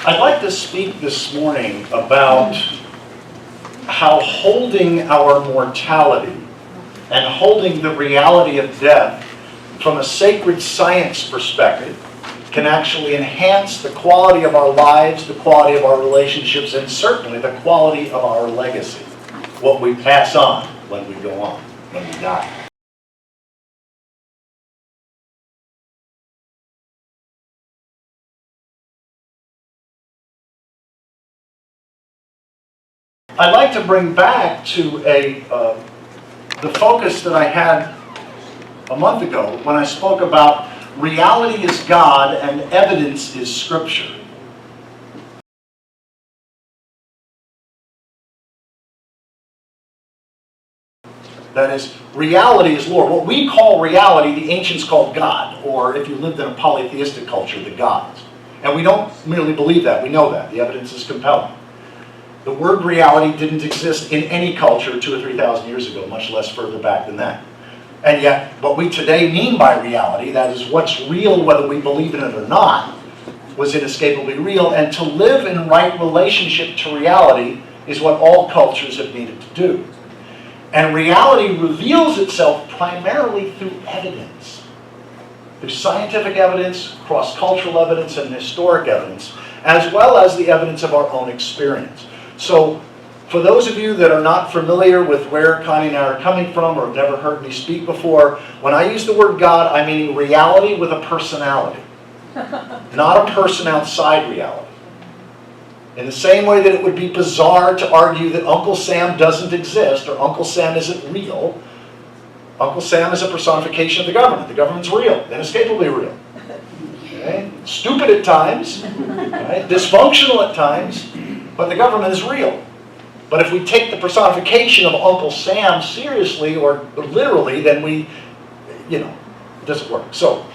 I'd like to speak this morning about how holding our mortality and holding the reality of death from a sacred science perspective can actually enhance the quality of our lives, the quality of our relationships, and certainly the quality of our legacy, what we pass on when we go on, when we die. I'd like to bring back to the focus that I had a month ago when I spoke about reality is God and evidence is Scripture. That is, reality is Lord. What we call reality, the ancients called God, or if you lived in a polytheistic culture, the gods. And we don't merely believe that, we know that. The evidence is compelling. The word reality didn't exist in any culture 2,000 or 3,000 years ago, much less further back than that. And yet, what we today mean by reality, that is what's real whether we believe in it or not, was inescapably real. And to live in right relationship to reality is what all cultures have needed to do. And reality reveals itself primarily through evidence. Through scientific evidence, cross-cultural evidence, and historic evidence, as well as the evidence of our own experience. So, for those of you that are not familiar with where Connie and I are coming from or have never heard me speak before, when I use the word God, I mean reality with a personality. Not a person outside reality. In the same way that it would be bizarre to argue that Uncle Sam doesn't exist or Uncle Sam isn't real, Uncle Sam is a personification of the government. The government's real, inescapably real. Okay? Stupid at times, right? Dysfunctional at times, but the government is real. But if we take the personification of Uncle Sam seriously or literally, then it doesn't work. So,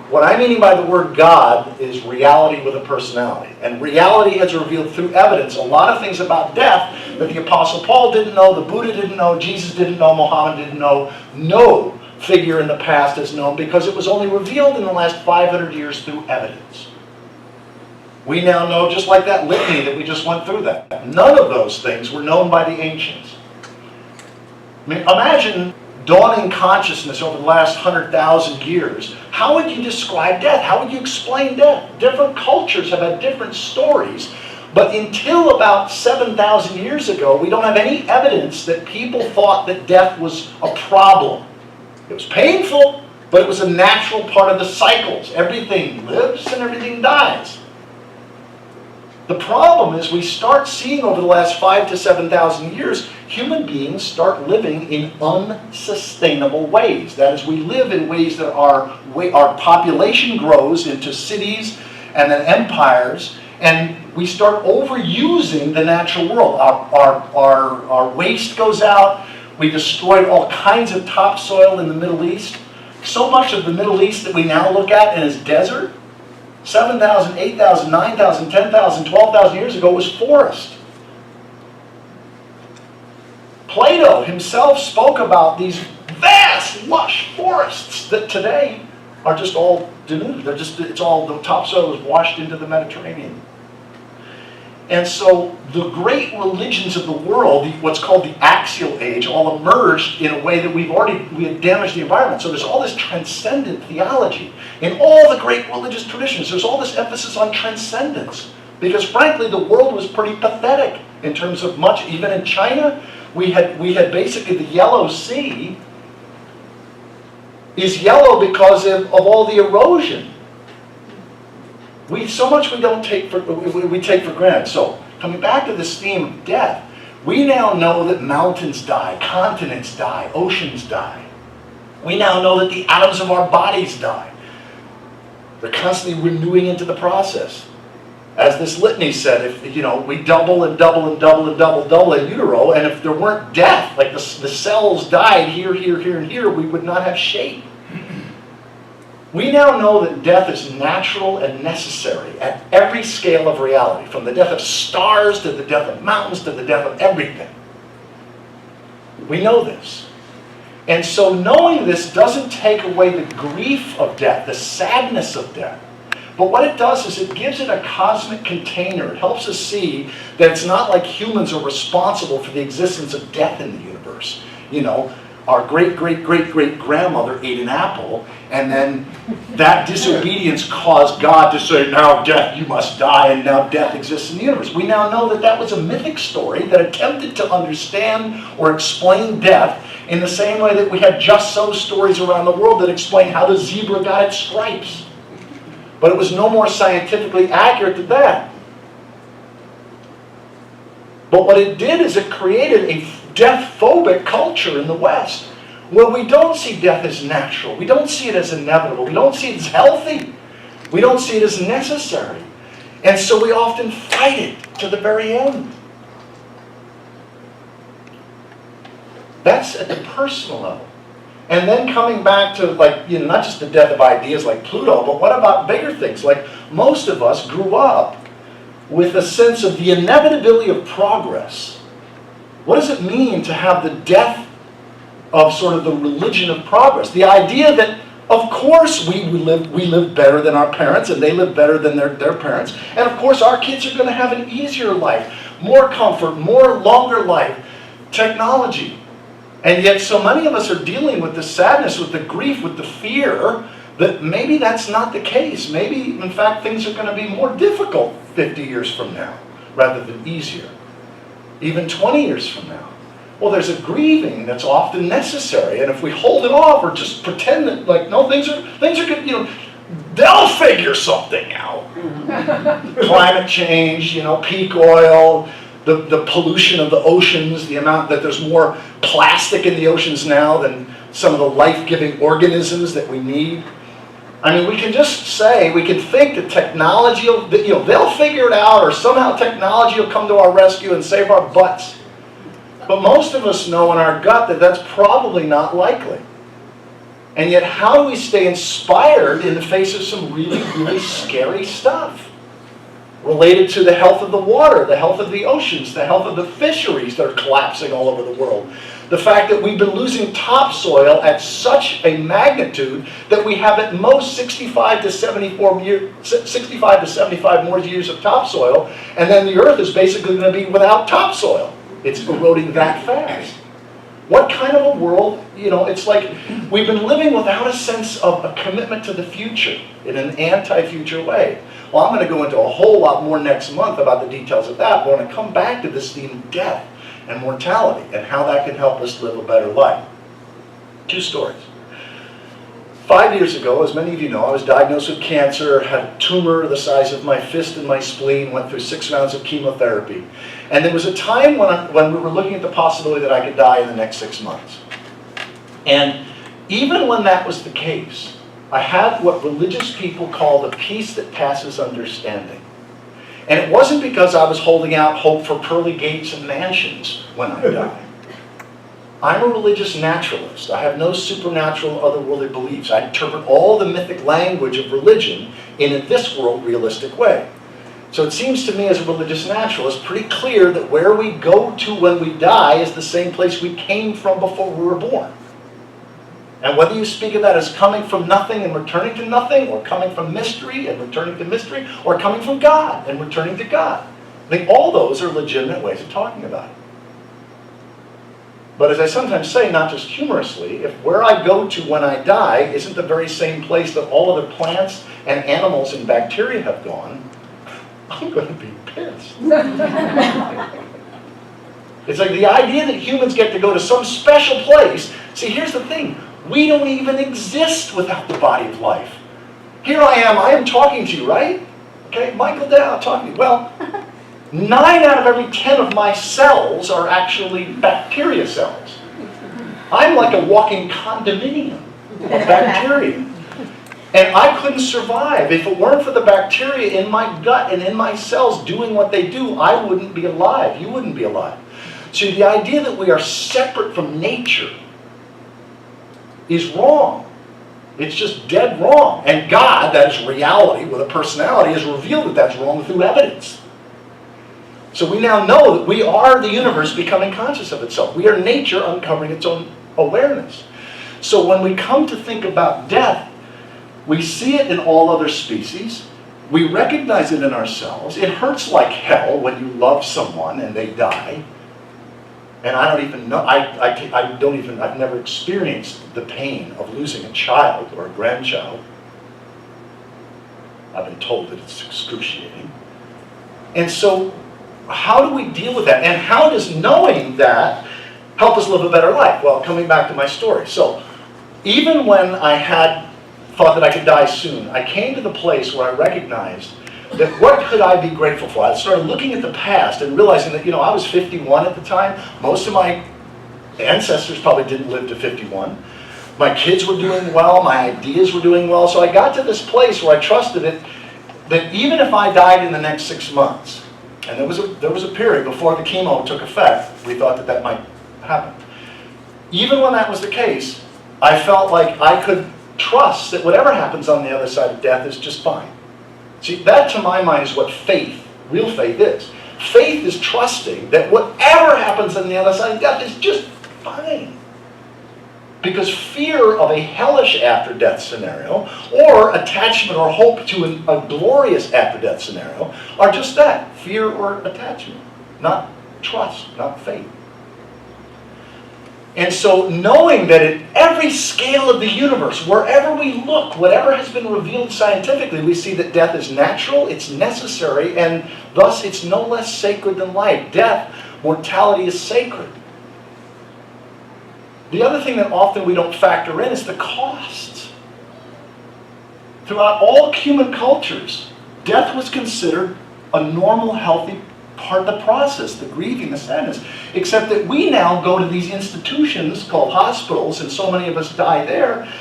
what I'm meaning by the word God is reality with a personality. And reality has revealed through evidence a lot of things about death that the Apostle Paul didn't know, the Buddha didn't know, Jesus didn't know, Muhammad didn't know, no figure in the past has known, because it was only revealed in the last 500 years through evidence. We now know, just like that litany that we just went through that. None of those things were known by the ancients. I mean, imagine dawning consciousness over the last 100,000 years. How would you describe death? How would you explain death? Different cultures have had different stories, but until about 7,000 years ago, we don't have any evidence that people thought that death was a problem. It was painful, but it was a natural part of the cycles. Everything lives and everything dies. The problem is we start seeing over the last 5,000 to 7,000 years, human beings start living in unsustainable ways. That is, we live in ways that our population grows into cities and then empires, and we start overusing the natural world. Our waste goes out. We destroyed all kinds of topsoil in the Middle East. So much of the Middle East that we now look at as desert, 7,000, 8,000, 9,000, 10,000, 12,000 years ago was forest. Plato himself spoke about these vast, lush forests that today are just all denuded. It's all, the topsoil is washed into the Mediterranean. And so the great religions of the world, what's called the axial age, all emerged in a way that we had damaged the environment. So there's all this transcendent theology. In all the great religious traditions, there's all this emphasis on transcendence. Because frankly, the world was pretty pathetic in terms of much. Even in China, we had basically the Yellow Sea is yellow because of all the erosion. So much we take for granted. So, coming back to this theme of death, we now know that mountains die, continents die, oceans die. We now know that the atoms of our bodies die. They're constantly renewing into the process. As this litany said, if we double and double and double and double in utero, and if there weren't death, like the cells died here, here, here, and here, we would not have shape. We now know that death is natural and necessary at every scale of reality, from the death of stars to the death of mountains to the death of everything. We know this. And so knowing this doesn't take away the grief of death, the sadness of death. But what it does is it gives it a cosmic container. It helps us see that it's not like humans are responsible for the existence of death in the universe. You know, our great-great-great-great-grandmother ate an apple, and then that disobedience caused God to say, now death, you must die, and now death exists in the universe. We now know that that was a mythic story that attempted to understand or explain death in the same way that we had just so stories around the world that explain how the zebra got its stripes. But it was no more scientifically accurate than that. But what it did is it created a death-phobic culture in the West, where we don't see death as natural, we don't see it as inevitable, we don't see it as healthy, we don't see it as necessary. And so we often fight it to the very end. That's at the personal level. And then coming back to, like, you know, not just the death of ideas like Pluto, but what about bigger things? Like, most of us grew up with a sense of the inevitability of progress. What does it mean to have the death of sort of the religion of progress? The idea that, of course, we live better than our parents, and they live better than their parents. And of course, our kids are going to have an easier life, more comfort, more longer life, technology. And yet so many of us are dealing with the sadness, with the grief, with the fear that maybe that's not the case. Maybe, in fact, things are going to be more difficult 50 years from now rather than easier. Even 20 years from now. Well, there's a grieving that's often necessary, and if we hold it off or just pretend that, like, no, things are good, you know, they'll figure something out. Climate change, you know, peak oil, the pollution of the oceans, the amount that there's more plastic in the oceans now than some of the life-giving organisms that we need. I mean, we can just say, we can think that technology will, you know, they'll figure it out, or somehow technology will come to our rescue and save our butts. But most of us know in our gut that that's probably not likely. And yet, how do we stay inspired in the face of some really, really scary stuff? Related to the health of the water, the health of the oceans, the health of the fisheries that are collapsing all over the world. The fact that we've been losing topsoil at such a magnitude that we have at most 65 to 75 more years of topsoil, and then the earth is basically going to be without topsoil. It's eroding that fast. What kind of a world, you know, it's like we've been living without a sense of a commitment to the future in an anti-future way. Well, I'm going to go into a whole lot more next month about the details of that, but I want to come back to this theme of death and mortality and how that can help us live a better life. Two stories. 5 years ago, as many of you know, I was diagnosed with cancer, had a tumor the size of my fist in my spleen, went through 6 rounds of chemotherapy. And there was a time when we were looking at the possibility that I could die in the next 6 months. And even when that was the case, I had what religious people call the peace that passes understanding. And it wasn't because I was holding out hope for pearly gates and mansions when I die. I'm a religious naturalist. I have no supernatural otherworldly beliefs. I interpret all the mythic language of religion in a this world realistic way. So it seems to me as a religious naturalist pretty clear that where we go to when we die is the same place we came from before we were born. And whether you speak of that as coming from nothing and returning to nothing, or coming from mystery and returning to mystery, or coming from God and returning to God, I think all those are legitimate ways of talking about it. But as I sometimes say, not just humorously, if where I go to when I die isn't the very same place that all other plants and animals and bacteria have gone, I'm going to be pissed. It's like the idea that humans get to go to some special place. See, here's the thing. We don't even exist without the body of life. Here I am talking to you, right? Okay, Michael Dowd talking to you. Well, 9 out of every 10 of my cells are actually bacteria cells. I'm like a walking condominium of bacteria. And I couldn't survive. If it weren't for the bacteria in my gut and in my cells doing what they do, I wouldn't be alive. You wouldn't be alive. So the idea that we are separate from nature is wrong. It's just dead wrong. And God, that is reality with a personality, has revealed that that's wrong through evidence. So we now know that we are the universe becoming conscious of itself. We are nature uncovering its own awareness. So when we come to think about death, we see it in all other species. We recognize it in ourselves. It hurts like hell when you love someone and they die. And I don't even know, I've never experienced the pain of losing a child or a grandchild. I've been told that it's excruciating. And so, how do we deal with that? And how does knowing that help us live a better life? Well, coming back to my story. So, even when I thought that I could die soon, I came to the place where I recognized that what could I be grateful for? I started looking at the past and realizing that, I was 51 at the time. Most of my ancestors probably didn't live to 51. My kids were doing well, my ideas were doing well, so I got to this place where I trusted it, that even if I died in the next 6 months, and there was a period before the chemo took effect, we thought that might happen. Even when that was the case, I felt like I could trust that whatever happens on the other side of death is just fine. See, that to my mind is what faith, real faith is. Faith is trusting that whatever happens on the other side of death is just fine. Because fear of a hellish after-death scenario, or attachment or hope to a glorious after-death scenario, are just that, fear or attachment, not trust, not faith. And so knowing that at every scale of the universe, wherever we look, whatever has been revealed scientifically, we see that death is natural, it's necessary, and thus it's no less sacred than life. Death, mortality is sacred. The other thing that often we don't factor in is the costs. Throughout all human cultures, death was considered a normal, healthy part of the process, the grieving, the sadness. Except that we now go to these institutions called hospitals, and so many of us die there,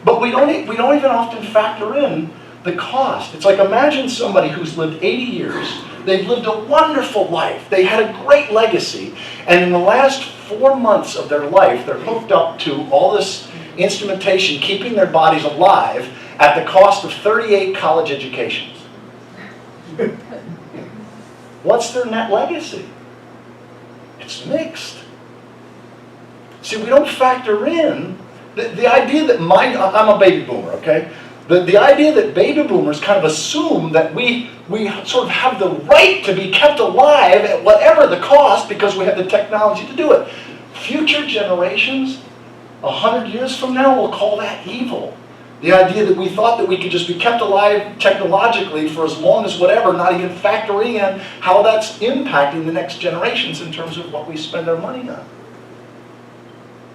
but we don't even often factor in the cost. It's like, imagine somebody who's lived 80 years, they've lived a wonderful life, they had a great legacy, and in the last 4 months of their life, they're hooked up to all this instrumentation, keeping their bodies alive at the cost of 38 college educations. What's their net legacy? It's mixed. See, we don't factor in the idea that I'm a baby boomer, okay? The idea that baby boomers kind of assume that we sort of have the right to be kept alive at whatever the cost because we have the technology to do it. Future generations, 100 years from now, will call that evil. The idea that we thought that we could just be kept alive technologically for as long as whatever, not even factoring in how that's impacting the next generations in terms of what we spend our money on.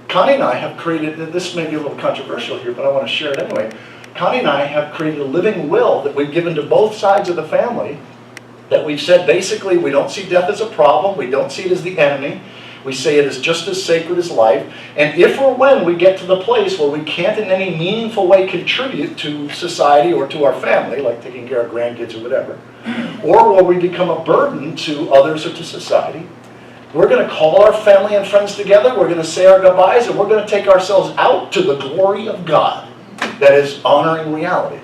Connie and I have created, this may be a little controversial here, but I want to share it anyway. Connie and I have created a living will that we've given to both sides of the family, that we've said basically we don't see death as a problem, we don't see it as the enemy, we say it is just as sacred as life, and if or when we get to the place where we can't in any meaningful way contribute to society or to our family, like taking care of grandkids or whatever, or where we become a burden to others or to society, we're going to call our family and friends together, we're going to say our goodbyes, and we're going to take ourselves out to the glory of God. That is honoring reality.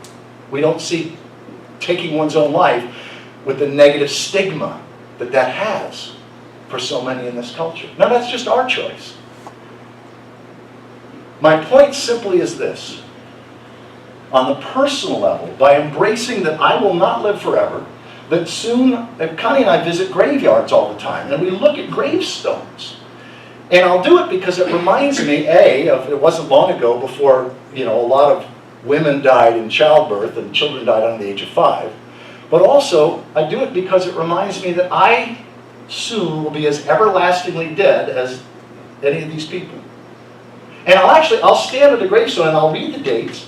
We don't see taking one's own life with the negative stigma that has for so many in this culture. Now that's just our choice. My point simply is this. On the personal level, by embracing that I will not live forever, that soon, Connie and I visit graveyards all the time, and we look at gravestones. And I'll do it because it reminds me, it wasn't long ago before, a lot of women died in childbirth and children died under the age of 5. But also, I do it because it reminds me that I soon will be as everlastingly dead as any of these people. And I'll stand at a gravestone and I'll read the dates,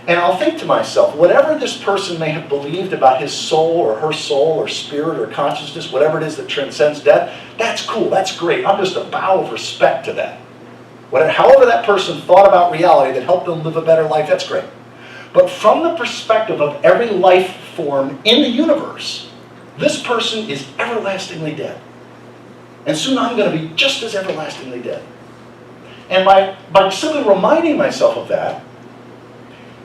and I'll think to myself, whatever this person may have believed about his soul or her soul or spirit or consciousness, whatever it is that transcends death, that's cool, that's great. I'm just a bow of respect to that. However that person thought about reality that helped them live a better life, that's great. But from the perspective of every life form in the universe, this person is everlastingly dead. And soon I'm going to be just as everlastingly dead. And by simply reminding myself of that,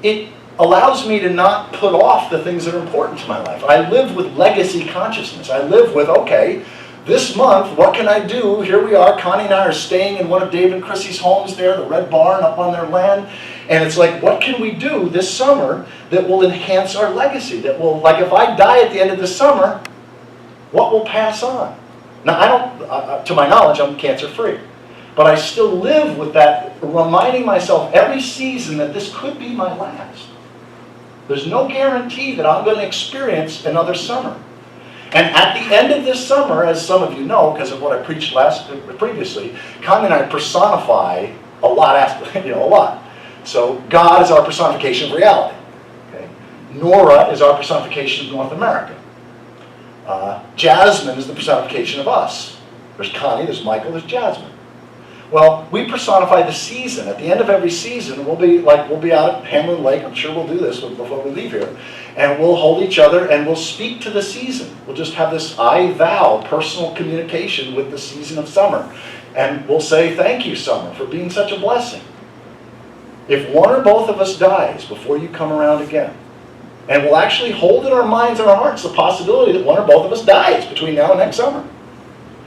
it allows me to not put off the things that are important to my life. I live with legacy consciousness. I live with, okay, this month, what can I do? Here we are, Connie and I are staying in one of Dave and Chrissy's homes there, the Red Barn up on their land. And it's like, what can we do this summer that will enhance our legacy? That will, like if I die at the end of the summer, what will pass on? Now, I don't, to my knowledge, I'm cancer-free. But I still live with that, reminding myself every season that this could be my last. There's no guarantee that I'm going to experience another summer. And at the end of this summer, as some of you know, because of what I preached previously, Connie and I personify a lot, a lot. So God is our personification of reality. Okay? Nora is our personification of North America. Jasmine is the personification of us. There's Connie, there's Michael, there's Jasmine. Well, we personify the season. At the end of every season, we'll be out at Hamlin Lake. I'm sure we'll do this before we leave here. And we'll hold each other and we'll speak to the season. We'll just have this I-thou personal communication with the season of summer. And we'll say, thank you, summer, for being such a blessing. If one or both of us dies before you come around again, and we'll actually hold in our minds and our hearts the possibility that one or both of us dies between now and next summer.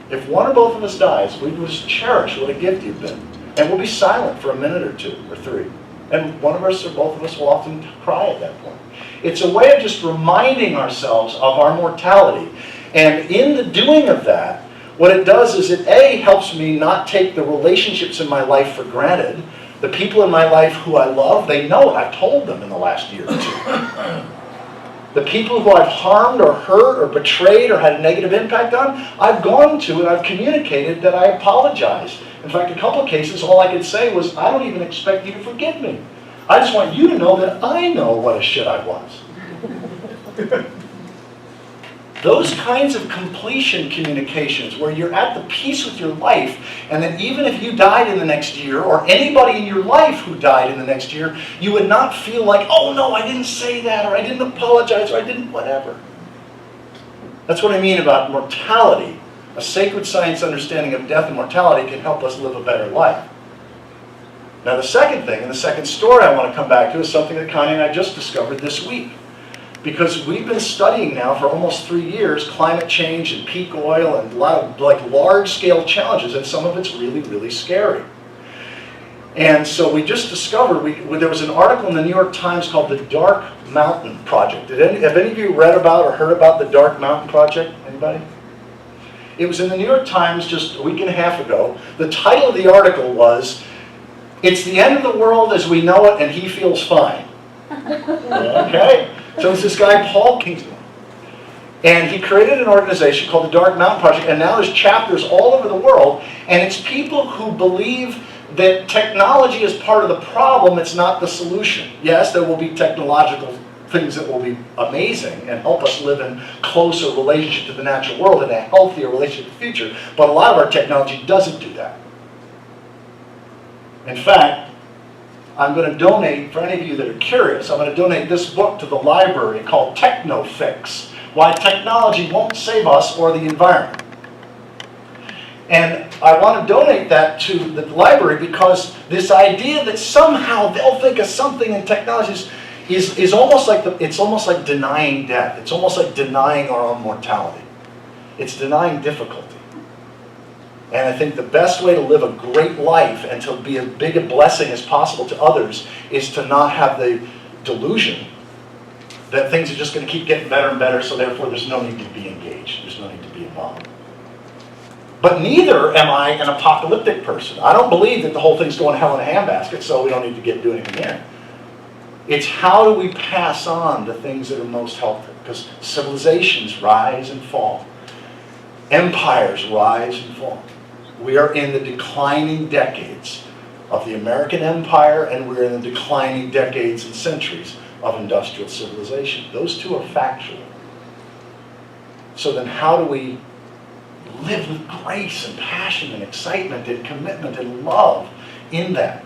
If one or both of us dies, we just cherish what a gift you've been. And we'll be silent for a minute or two or three. And one of us or both of us will often cry at that point. It's a way of just reminding ourselves of our mortality. And in the doing of that, what it does is it A, helps me not take the relationships in my life for granted. The people in my life who I love, they know it. I've told them in the last year or two. The people who I've harmed or hurt or betrayed or had a negative impact on, I've gone to and I've communicated that I apologize. In fact, a couple of cases, all I could say was, I don't even expect you to forgive me. I just want you to know that I know what a shit I was. Those kinds of completion communications where you're at the peace with your life, and that even if you died in the next year, or anybody in your life who died in the next year, you would not feel like, oh no, I didn't say that, or I didn't apologize, or I didn't whatever. That's what I mean about mortality. A sacred science understanding of death and mortality can help us live a better life. Now the second thing, and the second story I want to come back to, is something that Connie and I just discovered this week. Because we've been studying now for almost 3 years climate change and peak oil and a lot of large-scale challenges, and some of it's really, really scary. And so we just discovered, there was an article in the New York Times called the Dark Mountain Project. Have any of you read about or heard about the Dark Mountain Project? Anybody? It was in the New York Times just a week and a half ago. The title of the article was, "It's the end of the world as we know it and he feels fine." Okay? So it's this guy, Paul Kingsnorth. And he created an organization called the Dark Mountain Project, and now there's chapters all over the world, and it's people who believe that technology is part of the problem, it's not the solution. Yes, there will be technological things that will be amazing and help us live in closer relationship to the natural world and a healthier relationship to the future, but a lot of our technology doesn't do that. In fact, I'm going to donate, for any of you that are curious, I'm going to donate this book to the library called Techno-Fix, Why Technology Won't Save Us or the Environment. And I want to donate that to the library because this idea that somehow they'll think of something in technology is almost like it's almost like denying death. It's almost like denying our own mortality. It's denying difficulty. And I think the best way to live a great life and to be as big a blessing as possible to others is to not have the delusion that things are just going to keep getting better and better, so therefore there's no need to be engaged. There's no need to be involved. But neither am I an apocalyptic person. I don't believe that the whole thing's going to hell in a handbasket, so we don't need to do anything there. It's how do we pass on the things that are most helpful? Because civilizations rise and fall. Empires rise and fall. We are in the declining decades of the American empire, and we're in the declining decades and centuries of industrial civilization. Those two are factual. So then how do we live with grace and passion and excitement and commitment and love in that?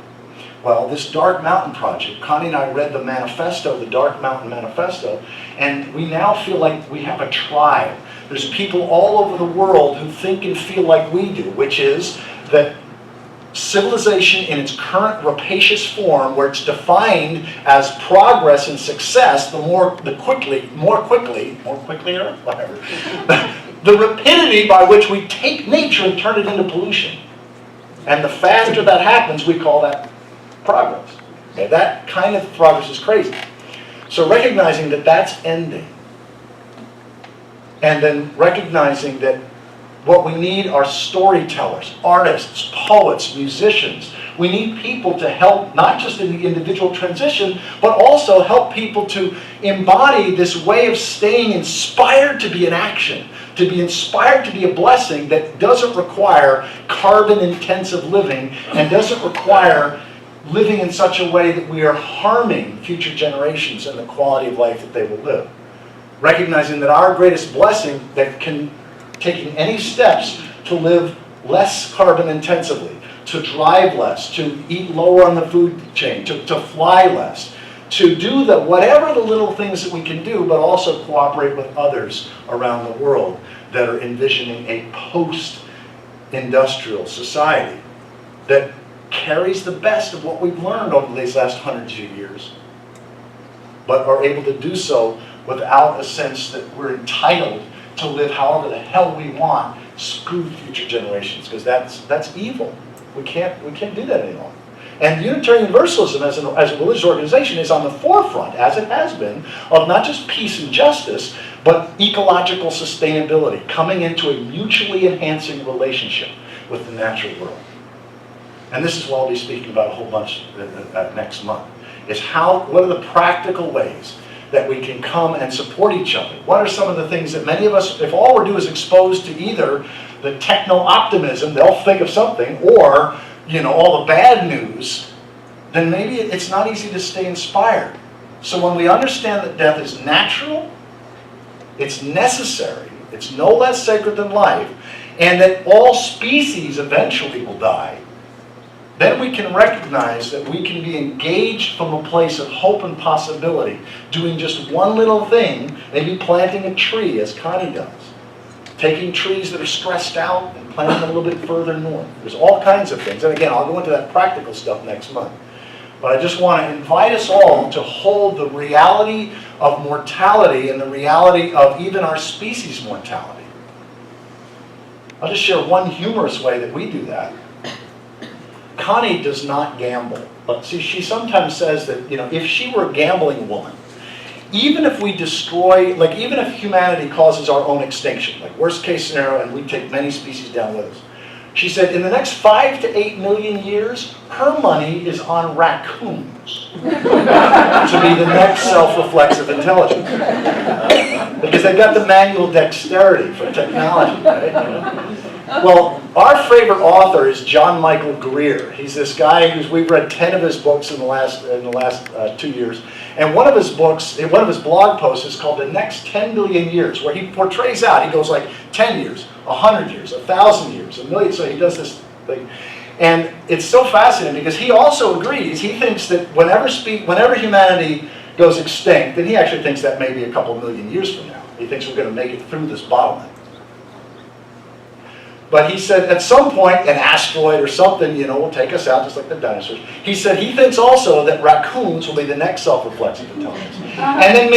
Well, this Dark Mountain Project, Connie and I read the manifesto, the Dark Mountain Manifesto, and we now feel like we have a tribe. There's people all over the world who think and feel like we do, which is that civilization in its current rapacious form, where it's defined as progress and success, the more quickly, the rapidity by which we take nature and turn it into pollution. And the faster that happens, we call that progress. Okay, that kind of progress is crazy. So recognizing that that's ending, and then recognizing that what we need are storytellers, artists, poets, musicians. We need people to help, not just in the individual transition, but also help people to embody this way of staying inspired to be in action, to be inspired to be a blessing that doesn't require carbon-intensive living and doesn't require living in such a way that we are harming future generations and the quality of life that they will live. Recognizing that our greatest blessing, that can taking any steps to live less carbon intensively, to drive less, to eat lower on the food chain, to fly less, to do whatever the little things that we can do, but also cooperate with others around the world that are envisioning a post-industrial society that carries the best of what we've learned over these last hundreds of years, but are able to do so without a sense that we're entitled to live however the hell we want. Screw future generations, because that's evil. We can't do that anymore. And Unitarian Universalism as a religious organization is on the forefront, as it has been, of not just peace and justice, but ecological sustainability, coming into a mutually enhancing relationship with the natural world. And this is what I'll be speaking about a whole bunch next month, is what are the practical ways that we can come and support each other? What are some of the things that many of us, if all we're doing is exposed to either the techno-optimism, they'll think of something, or all the bad news, then maybe it's not easy to stay inspired. So when we understand that death is natural, it's necessary, it's no less sacred than life, and that all species eventually will die, then we can recognize that we can be engaged from a place of hope and possibility, doing just one little thing, maybe planting a tree, as Connie does. Taking trees that are stressed out and planting them a little bit further north. There's all kinds of things. And again, I'll go into that practical stuff next month. But I just want to invite us all to hold the reality of mortality and the reality of even our species' mortality. I'll just share one humorous way that we do that. Connie does not gamble, but see, she sometimes says that, if she were a gambling woman, even if we destroy, even if humanity causes our own extinction, worst case scenario, and we take many species down with us, she said in the next 5 to 8 million years, her money is on raccoons to be the next self-reflexive intelligence. Because they've got the manual dexterity for technology, right? Well, our favorite author is John Michael Greer. He's this guy we've read 10 of his books in the last 2 years. And one of his blog posts is called The Next 10 Billion Years, where he portrays out, he goes 10 years, 100 years, 1,000 years, a million, so he does this thing. And it's so fascinating because he also agrees, he thinks that whenever humanity goes extinct, and he actually thinks that may be a couple million years from now. He thinks we're going to make it through this bottleneck. But he said at some point, an asteroid or something, will take us out just like the dinosaurs. He said he thinks also that raccoons will be the next self-reflexive intelligence. And then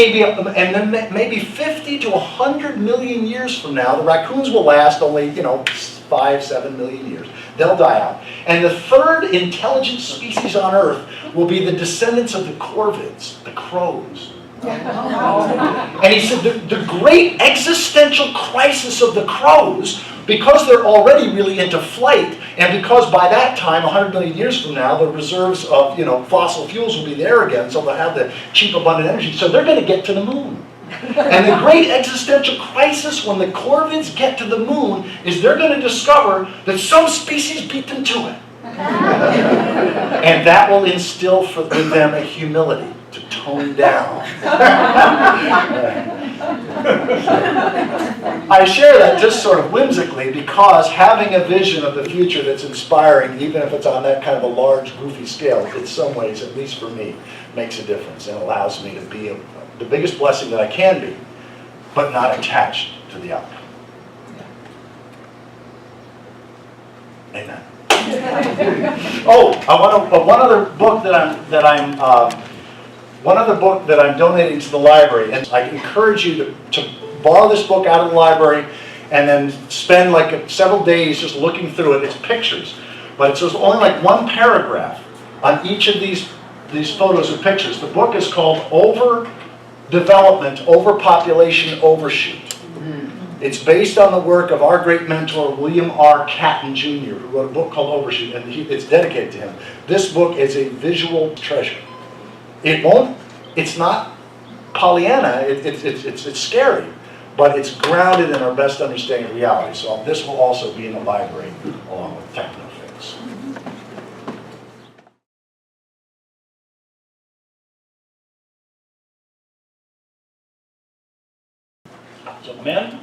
maybe 50 to 100 million years from now, the raccoons will last only, 5, 7 million years. They'll die out. And the third intelligent species on Earth will be the descendants of the corvids, the crows. And he said the great existential crisis of the crows, because they're already really into flight, and because by that time, 100 million years from now, the reserves of fossil fuels will be there again, so they'll have the cheap, abundant energy. So they're going to get to the moon. And the great existential crisis when the corvids get to the moon is they're going to discover that some species beat them to it. And that will instill in them a humility to tone down. I share that just sort of whimsically because having a vision of the future that's inspiring, even if it's on that kind of a large, goofy scale, in some ways, at least for me, makes a difference and allows me to be the biggest blessing that I can be, but not attached to the outcome. Amen. One other book that I'm donating to the library, and I encourage you to borrow this book out of the library and then spend like several days just looking through it. It's pictures, but it's just only like one paragraph on each of these photos or pictures. The book is called Overdevelopment, Overpopulation, Overshoot. It's based on the work of our great mentor, William R. Catton Jr., who wrote a book called Overshoot, and it's dedicated to him. This book is a visual treasure. It's not Pollyanna, it's scary, but it's grounded in our best understanding of reality. So this will also be in the library along with Techno-Fix. So men,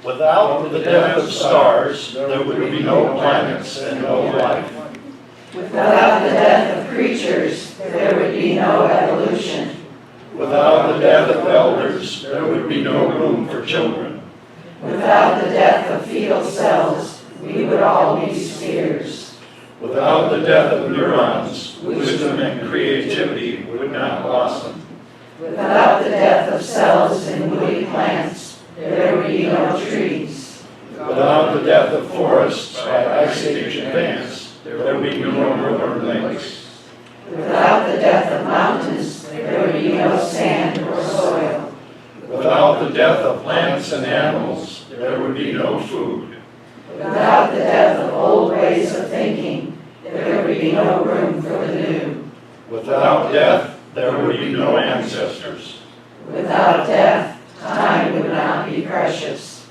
without the death of stars, there would be no planets and no life. Without the death of creatures, there would be no evolution. Without the death of elders, there would be no room for children. Without the death of fetal cells, we would all be spheres. Without the death of neurons, wisdom and creativity would not blossom. Without the death of cells in woody plants, there would be no trees. Without the death of forests by ice age advance, there would be no river lakes. Without the death of mountains, there would be no sand or soil. Without the death of plants and animals, there would be no food. Without the death of old ways of thinking, there would be no room for the new. Without death, there would be no ancestors. Without death, time would not be precious.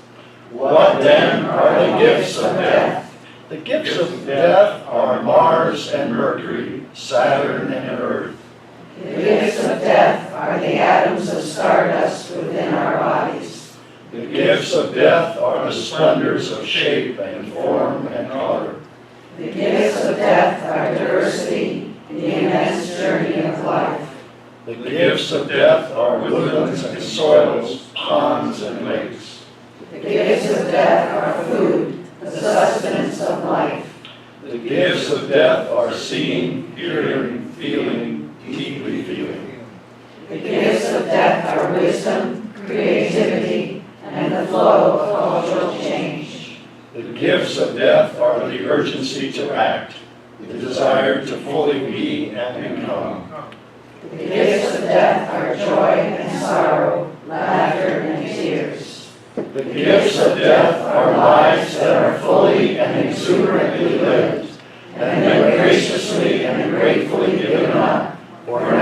What then are the gifts of death? The gifts of death are Mars and Mercury, Saturn and Earth. The gifts of death are the atoms of stardust within our bodies. The gifts of death are the splendors of shape and form and color. The gifts of death are diversity, the immense journey of life. The gifts of death are woodlands and soils, ponds and lakes. The gifts of death are food, the sustenance of life. The gifts of death are seeing, hearing, feeling, deeply feeling. The gifts of death are wisdom, creativity, and the flow of cultural change. The gifts of death are the urgency to act, the desire to fully be and become. The gifts of death are joy and sorrow, laughter and tears. The gifts of death are lives that are fully and exuberantly lived, and then graciously and gratefully given up for an